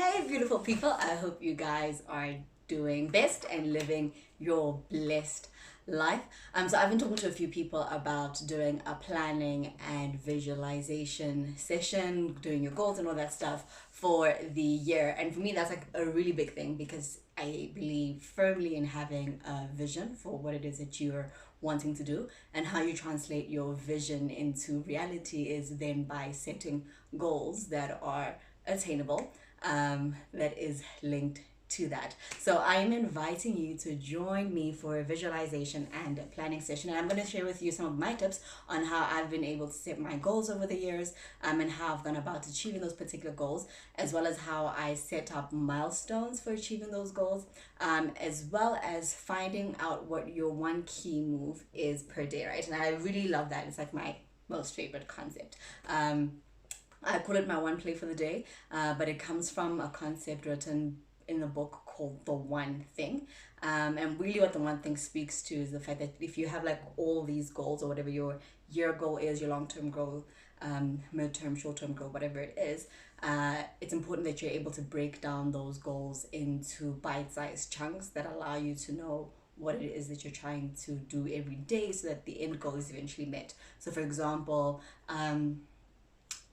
Hey beautiful people, I hope you guys are doing best and living your blessed life. So I've been talking to a few people about doing a planning and visualization session, doing your goals and all that stuff for the year. And for me, that's like a really big thing because I believe firmly in having a vision for what it is that you're wanting to do, and how you translate your vision into reality is then by setting goals that are attainable, that is linked to that. So I'm inviting you to join me for a visualization and a planning session, and I'm going to share with you some of my tips on how I've been able to set my goals over the years, and how I've gone about achieving those particular goals, as well as how I set up milestones for achieving those goals, as well as finding out what your one key move is per day, right? And I really love that. It's like my most favorite concept. I call it my one play for the day, but it comes from a concept written in the book called The One Thing. And really what The One Thing speaks to is the fact that if you have like all these goals, or whatever your year goal is, your long-term goal, mid-term, short-term goal, whatever it is, it's important that you're able to break down those goals into bite-sized chunks that allow you to know what it is that you're trying to do every day, so that the end goal is eventually met. So for example,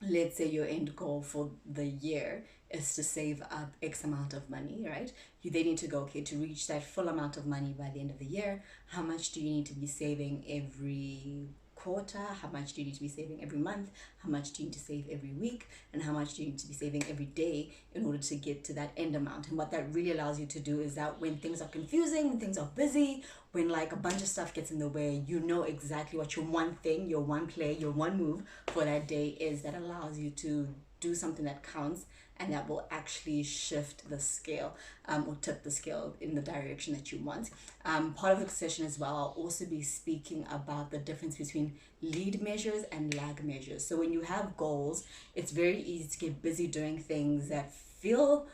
let's say your end goal for the year is to save up X amount of money, right? You then need to go, okay, to reach that full amount of money by the end of the year, how much do you need to be saving every quarter? How much do you need to be saving every month? How much do you need to save every week? And how much do you need to be saving every day in order to get to that end amount? And what that really allows you to do is that when things are confusing, when things are busy, when like a bunch of stuff gets in the way, you know exactly what your one thing, your one play, your one move for that day is, that allows you to do something that counts and that will actually shift the scale, or tip the scale in the direction that you want. Part of the session as well, I'll also be speaking about the difference between lead measures and lag measures. So when you have goals, it's very easy to get busy doing things that feel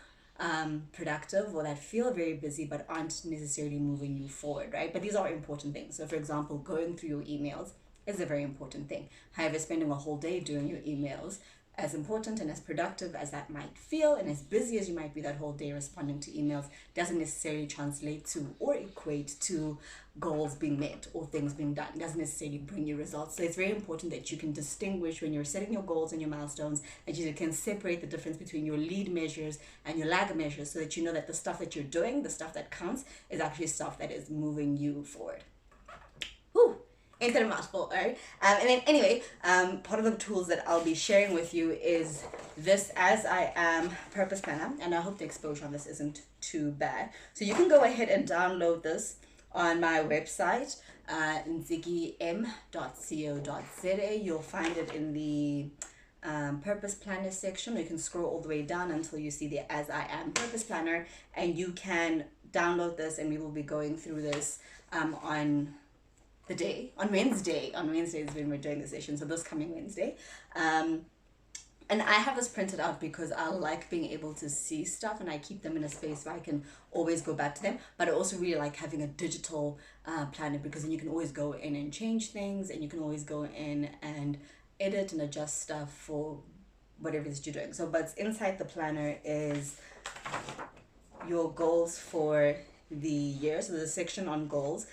productive, or that feel very busy but aren't necessarily moving you forward, right? But these are important things. So for example, going through your emails is a very important thing. However, spending a whole day doing your emails, as important and as productive as that might feel, and as busy as you might be that whole day responding to emails, doesn't necessarily translate to or equate to goals being met or things being done. It doesn't necessarily bring you results. So it's very important that you can distinguish when you're setting your goals and your milestones, that you can separate the difference between your lead measures and your lag measures, so that you know that the stuff that you're doing, the stuff that counts, is actually stuff that is moving you forward. Whew. Ain't that a mouthful, right? And then anyway, part of the tools that I'll be sharing with you is this As I Am Purpose Planner, and I hope the exposure on this isn't too bad. So you can go ahead and download this on my website, nzigim.co.za. You'll find it in the Purpose Planner section. You can scroll all the way down until you see the As I Am Purpose Planner, and you can download this, and we will be going through this on Wednesday is when we're doing the session, so this coming Wednesday. And I have this printed out because I like being able to see stuff, and I keep them in a space where I can always go back to them. But I also really like having a digital planner, because then you can always go in and change things, and you can always go in and edit and adjust stuff for whatever it is you're doing. So but inside the planner is your goals for the year. So there's a section on goals.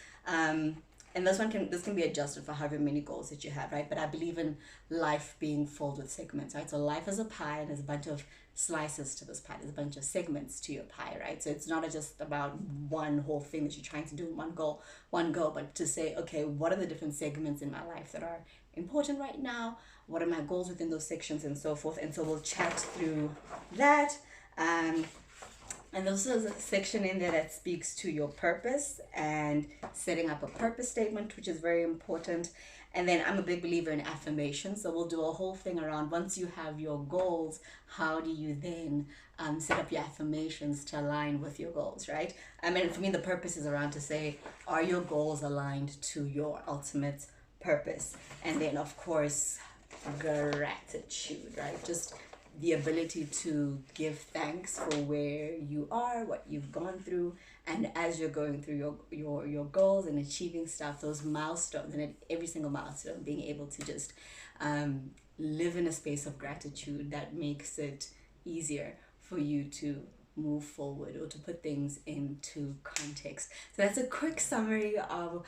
And this can be adjusted for however many goals that you have, right? But I believe in life being filled with segments, right? So life is a pie, and there's a bunch of slices to this pie. There's a bunch of segments to your pie, right? So it's not just about one whole thing that you're trying to do in one goal, but to say, okay, what are the different segments in my life that are important right now? What are my goals within those sections, and so forth? And so we'll chat through that. And there's also a section in there that speaks to your purpose and setting up a purpose statement, which is very important. And then I'm a big believer in affirmations. So we'll do a whole thing around, once you have your goals, how do you then set up your affirmations to align with your goals, right? I mean, for me, the purpose is around to say, are your goals aligned to your ultimate purpose? And then, of course, gratitude, right? Just the ability to give thanks for where you are, what you've gone through, and as you're going through your goals and achieving stuff, those milestones, and at every single milestone, being able to just live in a space of gratitude that makes it easier for you to move forward or to put things into context. So that's a quick summary of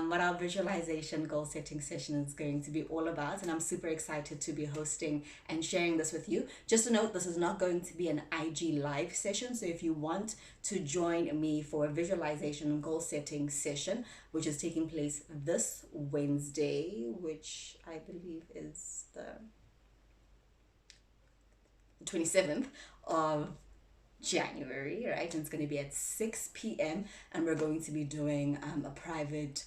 what our visualization goal setting session is going to be all about, and I'm super excited to be hosting and sharing this with you. Just a note, this is not going to be an IG live session, so if you want to join me for a visualization and goal setting session, which is taking place this Wednesday, which I believe is the 27th of January, right? And it's going to be at 6 p.m. and we're going to be doing a private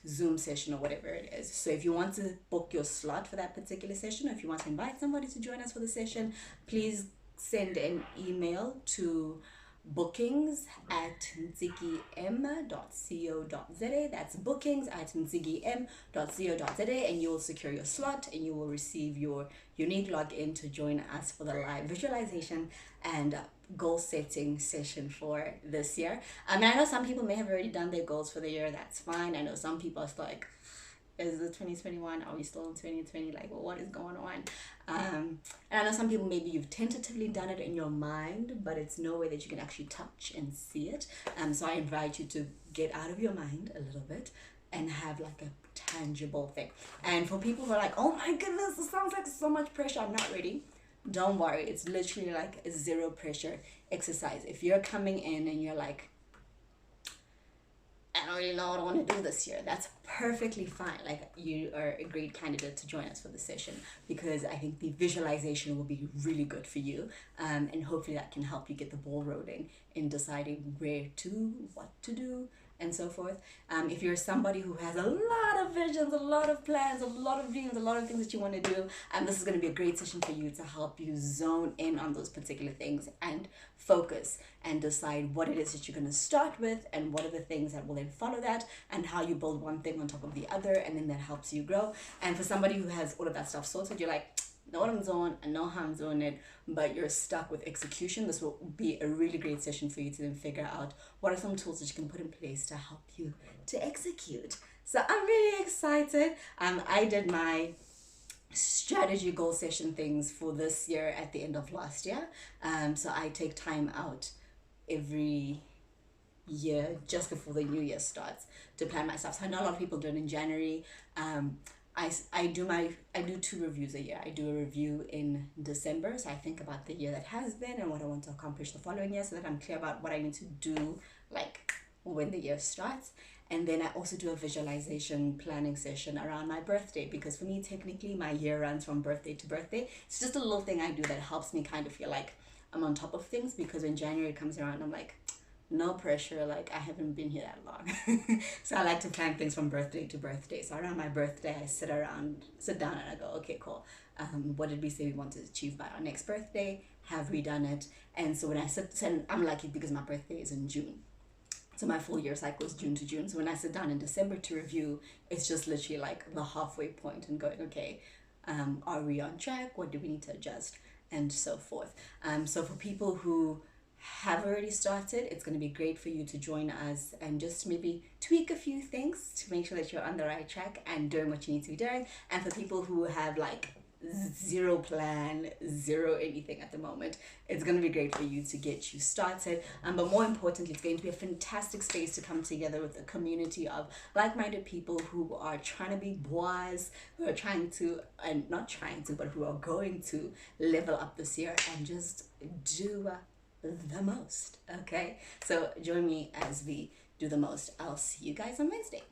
Zoom session or whatever it is. So if you want to book your slot for that particular session, or if you want to invite somebody to join us for the session, please send an email to bookings@nzigim.co.za. That's bookings@nzigim.co.za, and you will secure your slot and you will receive your unique login to join us for the live visualization and goal setting session for this year. I know some people may have already done their goals for the year. That's fine. I know some people are still like, is it 2021? Are we still in 2020? Like, well, what is going on? And I know some people, maybe you've tentatively done it in your mind, but it's no way that you can actually touch and see it. So I invite you to get out of your mind a little bit and have like a tangible thing. And for people who are like, oh my goodness, this sounds like so much pressure, I'm not ready. Don't worry. It's literally like a zero pressure exercise. If you're coming in and you're like, I don't really know what I want to do this year, that's perfectly fine. Like, you are a great candidate to join us for the session, because I think the visualization will be really good for you, and hopefully that can help you get the ball rolling in deciding where to, what to do, and so forth. If you're somebody who has a lot of visions, a lot of plans, a lot of dreams, a lot of things that you want to do, this is going to be a great session for you to help you zone in on those particular things and focus and decide what it is that you're going to start with, and what are the things that will then follow that, and how you build one thing on top of the other, and then that helps you grow. And for somebody who has all of that stuff sorted, you're like, know what I'm doing, I know how I'm doing it, but you're stuck with execution, this will be a really great session for you to then figure out what are some tools that you can put in place to help you to execute. So I'm really excited. I did my strategy goal session things for this year at the end of last year. So I take time out every year just before the new year starts to plan my stuff. So I know a lot of people do it in January. I do 2 reviews a year. I do a review in December, so I think about the year that has been and what I want to accomplish the following year, so that I'm clear about what I need to do like when the year starts. And then I also do a visualization planning session around my birthday, because for me, technically my year runs from birthday to birthday. It's just a little thing I do that helps me kind of feel like I'm on top of things, because when January comes around, I'm like, no pressure, like I haven't been here that long. So I like to plan things from birthday to birthday. So around my birthday, I sit down and I go, okay, cool. What did we say we want to achieve by our next birthday? Have we done it? And so when I and I'm lucky because my birthday is in June. So my full year cycle is June to June. So when I sit down in December to review, it's just literally like the halfway point and going, okay, are we on track? What do we need to adjust? And so forth. So for people who have already started, it's going to be great for you to join us and just maybe tweak a few things to make sure that you're on the right track and doing what you need to be doing. And for people who have like zero plan, zero anything at the moment, it's going to be great for you to get you started. But more importantly, it's going to be a fantastic space to come together with a community of like-minded people who are trying to be boys, who are trying to, and not trying to, but who are going to level up this year and just do the most. Okay, so join me as we do the most. I'll see you guys on Wednesday.